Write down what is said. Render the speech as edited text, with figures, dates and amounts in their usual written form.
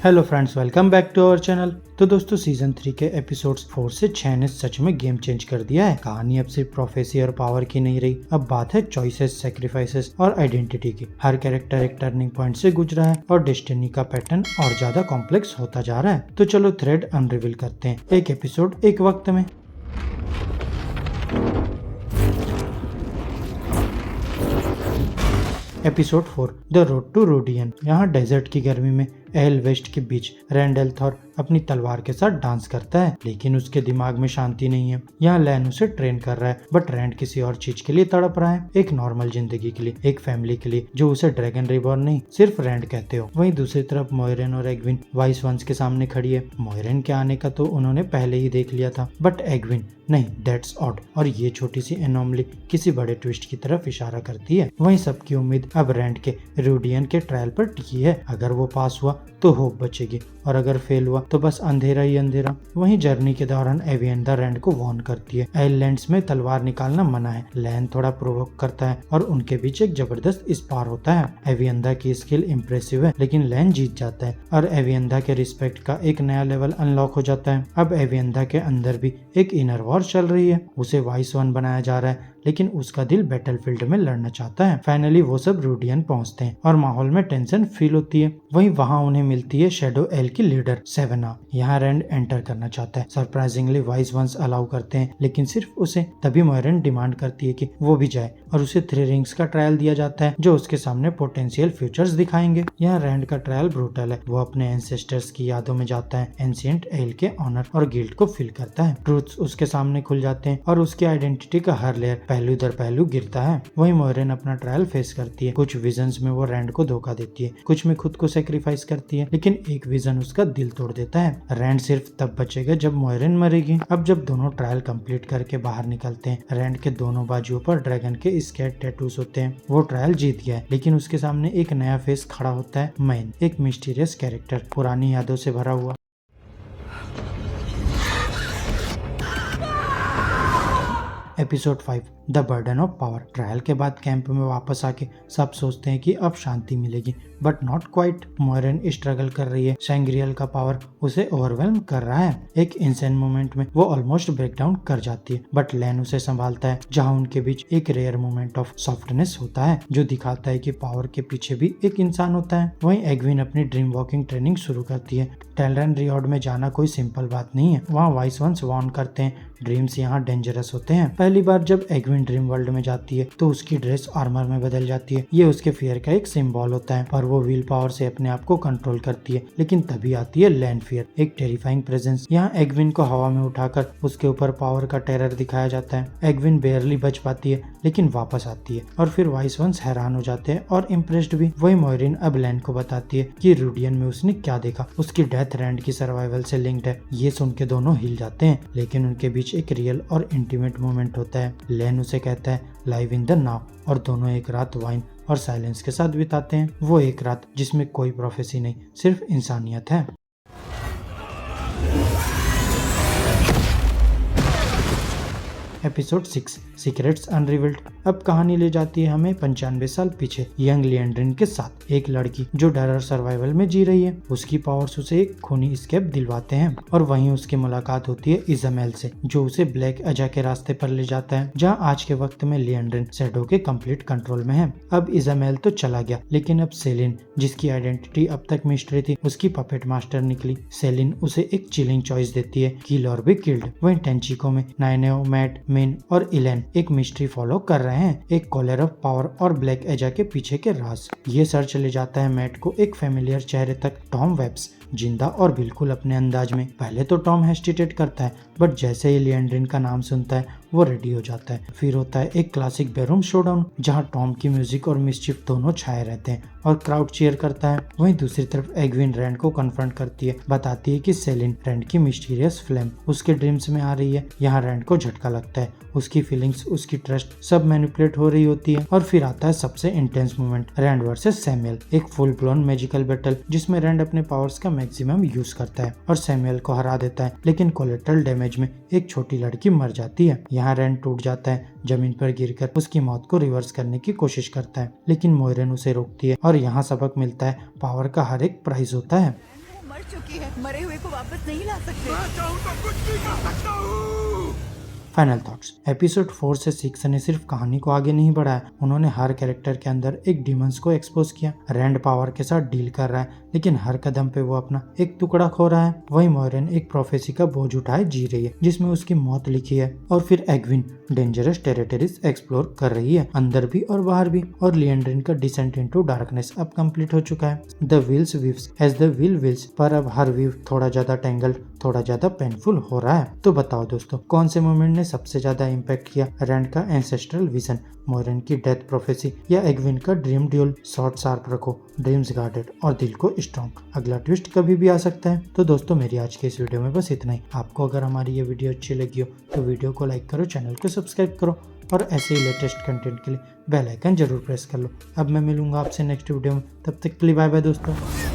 Hello friends, welcome back to our channel. तो दोस्तों, season 3 के एपिसोड्स 4 से 6 ने सच में गेम चेंज कर दिया है। कहानी अब सिर्फ प्रोफेसी और पावर की नहीं रही, अब बात है चॉइसेस, सेक्रीफाइसेस और आइडेंटिटी की। हर कैरेक्टर एक टर्निंग पॉइंट से गुजरा है और डेस्टिनी का पैटर्न और ज्यादा कॉम्प्लेक्स होता जा रहा है। तो चलो थ्रेड अनरिवील करते हैं, एक एपिसोड एक वक्त में। Episode 4 the road to Rhuidean. यहाँ डेजर्ट की गर्मी में एल वेस्ट के बीच रैंडल थॉर अपनी तलवार के साथ डांस करता है, लेकिन उसके दिमाग में शांति नहीं है। यहाँ लैन उसे ट्रेन कर रहा है, बट रैंड किसी और चीज के लिए तड़प रहा है, एक नॉर्मल जिंदगी के लिए, एक फैमिली के लिए जो उसे ड्रैगन रिबॉर्न नहीं सिर्फ रैंड कहते हो। वहीं दूसरी तरफ मोयरेन और एग्विन वाइस वंस के सामने खड़ी है। मोयरेन के आने का तो उन्होंने पहले ही देख लिया था, बट एग्विन नहीं, दैट्स ऑड। और ये छोटी सी एनोमली किसी बड़े ट्विस्ट की तरफ इशारा करती है। वहीं सबकी उम्मीद अब रैंड के रूडियन के ट्रायल पर टिकी है। अगर वो पास हुआ तो होप बचेगी, और अगर फेल हुआ तो बस अंधेरा ही अंधेरा। वहीं जर्नी के दौरान एवियंदा रैंड को वार्न करती है, आइलैंड्स में तलवार निकालना मना है। लैन थोड़ा प्रोवोक करता है और उनके बीच एक जबरदस्त स्पार होता है। एवियंदा की स्किल इम्प्रेसिव है, लेकिन लैन जीत जाता है और एवियंदा के रिस्पेक्ट का एक नया लेवल अनलॉक हो जाता है। अब एवियंदा के अंदर भी एक इनर वॉर चल रही है। उसे वाइस वन बनाया जा रहा है, लेकिन उसका दिल बैटलफील्ड में लड़ना चाहता है। फाइनली वो सब रूडियन पहुंचते हैं और माहौल में टेंशन फील होती है। वहीं वहां उन्हें मिलती है शैडो एल की लीडर सेवेना। यहाँ रैंड एंटर करना चाहता है। सरप्राइजिंगली वाइस वंस अलाउ करते हैं, लेकिन सिर्फ उसे। तभी मोयरेन डिमांड करती है कि वो भी जाए और उसे 3 रिंग्स का ट्रायल दिया जाता है, जो उसके सामने पोटेंशियल फ्यूचर्स दिखाएंगे। यहाँ रैंड का ट्रायल ब्रूटल है। वो अपने एंसेस्टर्स की यादों में जाता है, एंशिएंट एल के ऑनर और गिल्ड को फील करता है। ट्रूथ्स उसके सामने खुल जाते हैं और उसकी आइडेंटिटी का हर लेयर पहलू दर पहलू गिरता है। वहीं मोयरेन अपना ट्रायल फेस करती है। कुछ विजन्स में वो रैंड को धोखा देती है, कुछ में खुद को सेक्रीफाइस करती है, लेकिन एक विजन उसका दिल तोड़ देता है। रैंड सिर्फ तब बचेगा जब मोयरेन मरेगी। अब जब दोनों ट्रायल कंप्लीट करके बाहर निकलते हैं, रैंड के दोनों बाजुओं पर ड्रैगन के स्केट टैटूज होते हैं। वो ट्रायल जीत गया है, लेकिन उसके सामने एक नया फेस खड़ा होता है, मैन, एक मिस्टीरियस कैरेक्टर, पुरानी यादों से भरा हुआ। Episode 5 the burden of power. Trial के बाद कैंप में वापस आके सब सोचते हैं कि अब शांति मिलेगी, बट नॉट क्वाइट। मोयरेन स्ट्रगल कर रही है। सैंग्रियल का पावर उसे ओवरवेल्म कर रहा है। एक इंसेंट मोमेंट में वो ऑलमोस्ट ब्रेक डाउन कर जाती है, बट लैन उसे संभालता है, जहां उनके बीच एक रेयर मोमेंट ऑफ सॉफ्टनेस होता है, जो दिखाता है कि पावर के पीछे भी एक इंसान होता है। वहीं एग्विन अपनी ड्रीम वॉकिंग ट्रेनिंग शुरू करती है। टेलरन रियॉर्ड में जाना कोई सिंपल बात नहीं है। वहाँ वाइस वंस वार्न करते हैं, ड्रीम्स यहाँ डेंजरस होते हैं। पहली बार जब एग्विन ड्रीम वर्ल्ड में जाती है तो उसकी ड्रेस आर्मर में बदल जाती है। ये उसके फियर का एक सिंबल होता है और वो व्हील पावर से अपने आप को कंट्रोल करती है। लेकिन तभी आती है लैंड फियर, एक टेरिफाइंग प्रेजेंस। यहाँ एग्विन को हवा में उठाकर उसके ऊपर पावर का टेरर दिखाया जाता है। एग्विन बेयरली बच पाती है, लेकिन वापस आती है और फिर वाइस वंस हैरान हो जाते हैं और इम्प्रेस्ड भी। वही मोयरिन अब लैंड को बताती है कि रूडियन में उसने क्या देखा। उसकी डेथ रैंड की सर्वाइवल से लिंक्ड है। ये सुन के दोनों हिल जाते हैं, लेकिन उनके बीच एक रियल और इंटीमेट मोमेंट होता है। लैन उसे कहता है लाइव इन द नाउ, और दोनों एक रात वाइन और साइलेंस के साथ बिताते हैं। वो एक रात जिसमें कोई प्रोफेसी नहीं, सिर्फ इंसानियत है। Episode 6 secrets unrevealed. अब कहानी ले जाती है हमें 95 साल पीछे, यंग लिएंड्रिन के साथ। एक लड़की जो डर और सर्वाइवल में जी रही है, उसकी पावर्स उसे एक खूनी एस्केप दिलवाते हैं, और वहीं उसकी मुलाकात होती है इजामेल से, जो उसे ब्लैक एजा के रास्ते पर ले जाता है, जहां आज के वक्त में लिएंड्रिन शैडो के कंप्लीट कंट्रोल में है। अब इजामेल तो चला गया, लेकिन अब सेलिन, जिसकी आइडेंटिटी अब तक मिस्ट्री थी, उसकी पपेट मास्टर निकली। सेलिन उसे एक चिलिंग चॉइस देती है, किल और बी किल्ड। वहीं टेंचिको में नाइनेओ, मैट, मिन और इलेन एक मिस्ट्री फॉलो कर रहे हैं, एक कॉलर ऑफ पावर और ब्लैक एजा के पीछे के राज। ये सर्च ले जाता है मैट को एक फेमिलियर चेहरे तक, टॉम वेब्स, जिंदा और बिल्कुल अपने अंदाज में। पहले तो टॉम हेस्टिटेट करता है, बट जैसे ही लिएंड्रिन का नाम सुनता है वो रेडी हो जाता है। फिर होता है एक क्लासिक बेडरूम शोडाउन, जहां टॉम की म्यूजिक और मिस्चिफ दोनों छाए रहते हैं और क्राउड चीयर करता है। वहीं दूसरी तरफ एग्विन रैंड को कन्फ्रंट करती है, बताती है कि सेलिन, रैंड की मिस्टीरियस फ्लेम, उसके ड्रीम्स में आ रही है। यहाँ रैंड को झटका लगता है, उसकी फीलिंग्स, उसकी ट्रस्ट सब मैनिपुलेट हो रही होती है। और फिर आता है सबसे intense moment, Rand versus Sammael, एक फुल ब्लोन मैजिकल बैटल, जिसमें रैंड अपने पावर्स का मैक्सिमम यूज करता है और सैमुअल को हरा देता है, लेकिन कोलेटरल डैमेज में एक छोटी लड़की मर जाती है। यहाँ रैंड टूट जाता है, जमीन पर गिरकर उसकी मौत को रिवर्स करने की कोशिश करता है, लेकिन मोयरेन उसे रोकती है और यहाँ सबक मिलता है, पावर का हर एक प्राइस होता है। मर चुकी है, मरे हुए को वापस नहीं ला सकते। मैं चाहूं तो कुछ भी कर सकता हूँ। Final thoughts. एपिसोड 4 से 6 ने सिर्फ कहानी को आगे नहीं बढ़ाया, उन्होंने हर कैरेक्टर के अंदर एक डिमंस को एक्सपोज किया। रैंड पावर के साथ डील कर रहा है, लेकिन हर कदम पे वो अपना एक टुकड़ा खो रहा है। वही मोइरन एक प्रोफेसी का बोझ उठाए जी रही है, जिसमें उसकी मौत लिखी है। और फिर एग्विन डेंजरस टेरिटरीज एक्सप्लोर कर रही है, अंदर भी और बाहर भी। और लिएंड्रिन का डिसेंट इनटू डार्कनेस अब कंप्लीट हो चुका है। The wheel weaves as the wheel wills, पर अब हर वीव थोड़ा ज्यादा टेंगल्ड, थोड़ा ज्यादा पेनफुल हो रहा है। तो बताओ दोस्तों, कौन से मोमेंट ने सबसे ज्यादा इम्पैक्ट किया? रैंड का एंसेस्ट्रल विजन, मोइरन की डेथ प्रोफेसी, या एग्विन का ड्रीम ड्यूल? शॉर्ट शार्प रखो, ड्रीम्स गार्डेड और दिल को स्ट्रॉन्ग। अगला ट्विस्ट कभी भी आ सकता है। तो दोस्तों, मेरी आज के इस वीडियो में बस इतना ही। आपको अगर हमारी ये वीडियो अच्छी लगी हो तो वीडियो को लाइक करो, चैनल को सब्सक्राइब करो और ऐसे ही लेटेस्ट कंटेंट के लिए बेल आइकन जरूर प्रेस कर लो। अब मैं मिलूंगा आपसे नेक्स्ट वीडियो में, तब तक के लिए बाय बाय दोस्तों।